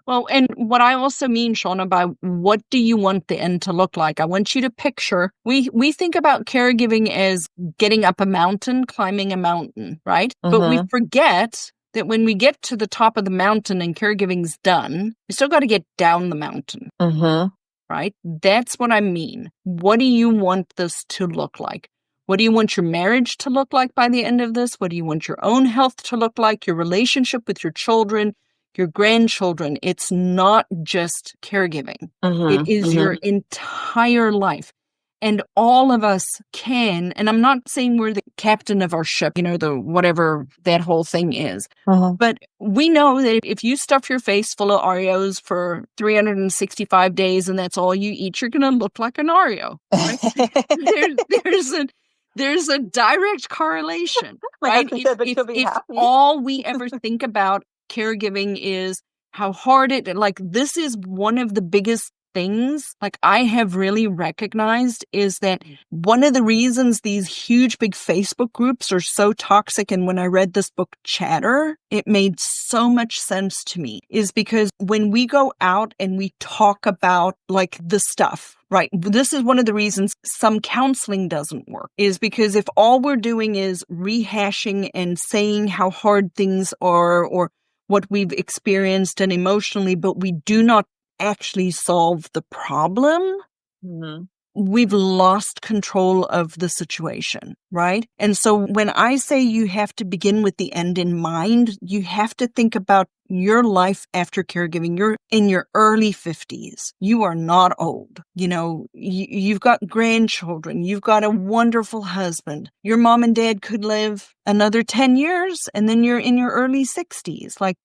Well, and what I also mean, Shauna, by what do you want the end to look like? I want you to picture, we think about caregiving as getting up a mountain, climbing a mountain, right? But we Mm-hmm. forget that when we get to the top of the mountain and caregiving's done, we still got to get down the mountain, Mm-hmm. right? That's what I mean. What do you want this to look like? What do you want your marriage to look like by the end of this? What do you want your own health to look like? Your relationship with your children, your grandchildren? It's not just caregiving. It Mm-hmm. is your Mm-hmm. entire life. And all of us can, and I'm not saying we're the captain of our ship, the whatever that whole thing is. Mm-hmm. But we know that if you stuff your face full of Oreos for 365 days and that's all you eat, you're going to look like an Oreo, right? There, there's a there's a direct correlation, My right? husband If said, but if you'll be if happy. all we ever think about caregiving is how hard this is one of the biggest things like I have really recognized is that one of the reasons these huge big Facebook groups are so toxic, and when I read this book Chatter, it made so much sense to me, is because when we go out and we talk about like the stuff, right? This is one of the reasons some counseling doesn't work, is because if all we're doing is rehashing and saying how hard things are or what we've experienced and emotionally, but we do not actually solve the problem, Mm-hmm. we've lost control of the situation, right? And so when I say you have to begin with the end in mind, you have to think about your life after caregiving. You're in your early 50s. You are not old. You've got grandchildren. You've got a wonderful husband. Your mom and dad could live another 10 years and then you're in your early 60s. Like,